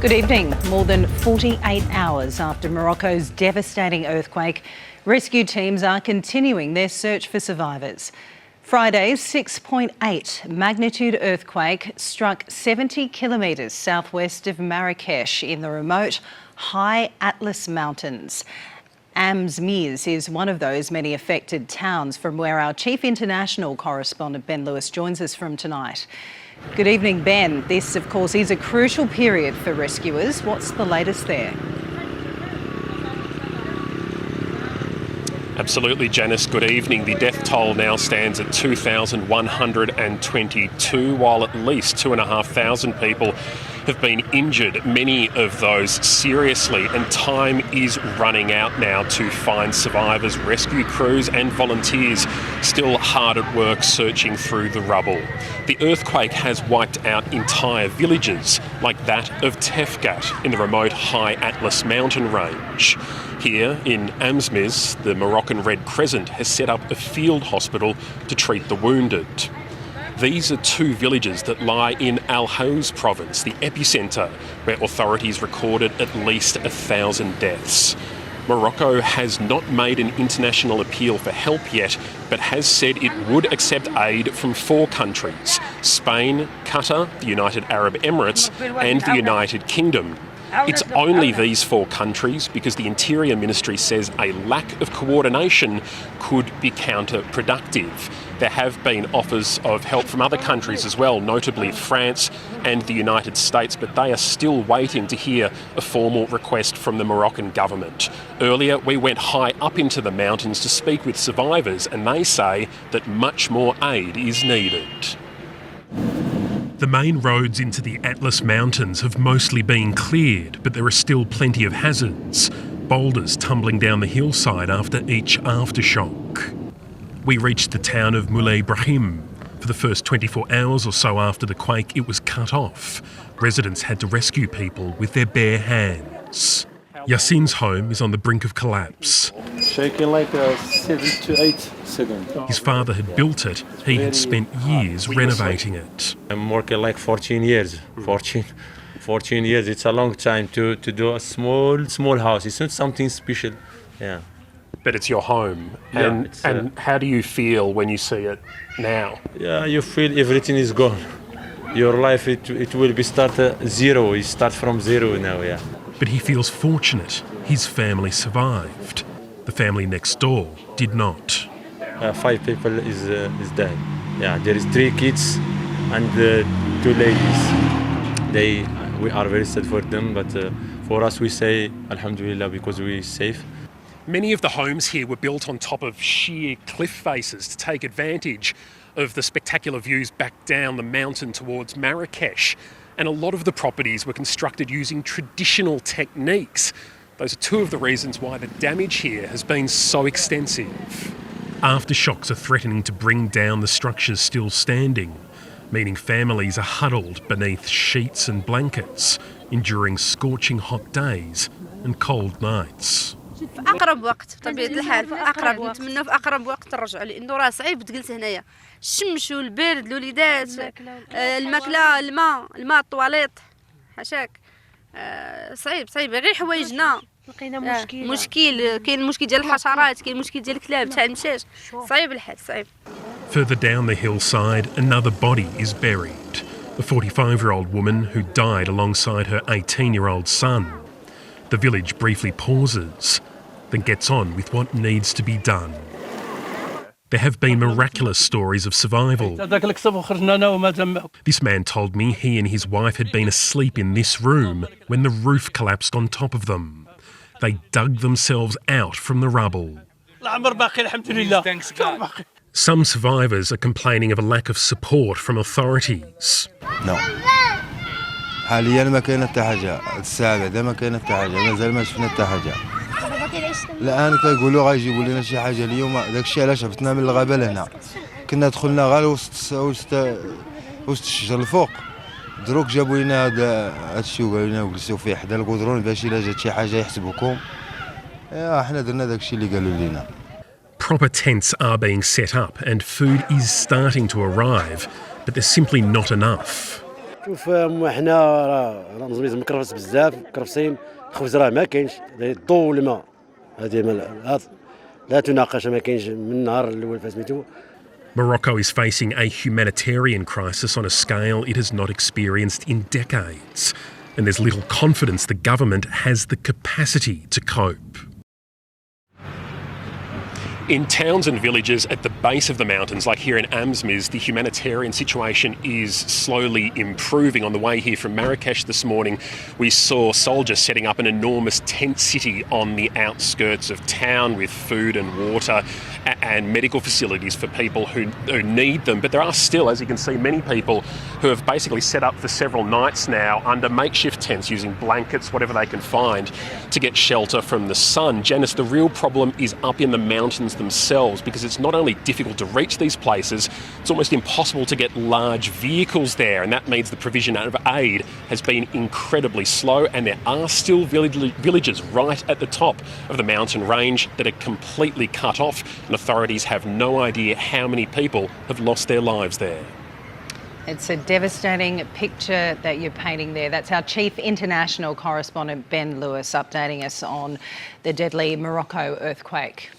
Good evening. More than 48 hours after Morocco's devastating earthquake, rescue teams are continuing their search for survivors. Friday's 6.8 magnitude earthquake struck 70 kilometres southwest of Marrakesh in the remote High Atlas Mountains. Amzmiz is one of those many affected towns from where our chief international correspondent Ben Lewis joins us from tonight. Good evening, Ben. This, of course, is a crucial period for rescuers. What's the latest there? Absolutely, Janice. Good evening. The death toll now stands at 2,122, while at least 2,500 people have been injured, many of those seriously, and time is running out now to find survivors. Rescue crews and volunteers still hard at work searching through the rubble. The earthquake has wiped out entire villages, like that of Tefgat in the remote High Atlas mountain range. Here in Amzmiz, the Moroccan Red Crescent has set up a field hospital to treat the wounded. These are two villages that lie in Al Hous province, the epicentre, where authorities recorded at least 1,000 deaths. Morocco has not made an international appeal for help yet, but has said it would accept aid from 4 countries: Spain, Qatar, the United Arab Emirates and the United Kingdom. It's only these 4 countries because the Interior Ministry says a lack of coordination could be counterproductive. There have been offers of help from other countries as well, notably France and the United States, but they are still waiting to hear a formal request from the Moroccan government. Earlier, we went high up into the mountains to speak with survivors, and they say that much more aid is needed. The main roads into the Atlas Mountains have mostly been cleared, but there are still plenty of hazards. Boulders tumbling down the hillside after each aftershock. We reached the town of Moulay Brahim. For the first 24 hours or so after the quake, it was cut off. Residents had to rescue people with their bare hands. Yassine's home is on the brink of collapse. Shaking like 7 to 8 seconds. His father had built it. He had spent years renovating it. I'm working like 14 years. 14 years, it's a long time to do a small house. It's not something special. Yeah. But it's your home. And how do you feel when you see it now? Yeah, you feel everything is gone. Your life, it will be start zero. You start from zero now, yeah. But he feels fortunate. His family survived. The family next door did not. 5 people is dead. Yeah, there is 3 kids and 2 ladies. We are very sad for them, but for us we say Alhamdulillah because we are safe. Many of the homes here were built on top of sheer cliff faces to take advantage of the spectacular views back down the mountain towards Marrakesh. And a lot of the properties were constructed using traditional techniques. Those are 2 of the reasons why the damage here has been so extensive. Aftershocks are threatening to bring down the structures still standing, meaning families are huddled beneath sheets and blankets, enduring scorching hot days and cold nights. في أقرب وقت بطبيعة الحال نتمنى في أقرب وقت الرجوع لأنه راه صعيب تجلس هنايا الشمس والبرد الوليدات الماكلة الماء الطواليط حاشاك صعيب غير حوايجنا لقينا مشكل كاين المشكل ديال الحشرات كاين المشكل ديال الكلاب تاع المشاش صعيب الحال صعيب. Further down the hillside, another body is buried. A 45-year-old woman who died alongside her 18-year-old son. The village briefly pauses, then gets on with what needs to be done. There have been miraculous stories of survival. This man told me he and his wife had been asleep in this room when the roof collapsed on top of them. They dug themselves out from the rubble. Some survivors are complaining of a lack of support from authorities. No. حاليا ما كاين حتى حاجه الساعه بعدا ما كاين حتى حاجه مازال ما شفنا حتى حاجه الان كيقولوا غيجيبوا لنا شي حاجه اليوم داكشي علاش هبطنا من الغابه لهنا كنا دخلنا غير وسط الشجر الفوق دروك جابوا لنا هادشي وقالوا لنا جلسوا فيه حدا القدرون باش الا جات شي حاجه يحسبوكم حنا درنا داكشي اللي قالوا لنا. Proper tents are being set up and food is starting to arrive, but there's simply not enough. شوف احنا راه نظميز مكرفس بزاف كرفسين خبز راه ما كاينش الضوء والماء هذه لا تناقش ما كاينش من النهار الاول فسميتو. Morocco is facing a humanitarian crisis on a scale it has not experienced in decades, and there's little confidence the government has the capacity to cope. In towns and villages at the base of the mountains, like here in Amsmiz, the humanitarian situation is slowly improving. On the way here from Marrakesh this morning, we saw soldiers setting up an enormous tent city on the outskirts of town with food and water and medical facilities for people who need them. But there are still, as you can see, many people who have basically set up for several nights now under makeshift tents using blankets, whatever they can find, to get shelter from the sun. Janice, the real problem is up in the mountains themselves, because it's not only difficult to reach these places, it's almost impossible to get large vehicles there, and that means the provision of aid has been incredibly slow, and there are still villages right at the top of the mountain range that are completely cut off, and authorities have no idea how many people have lost their lives there. It's a devastating picture that you're painting there. That's our chief international correspondent, Ben Lewis, updating us on the deadly Morocco earthquake.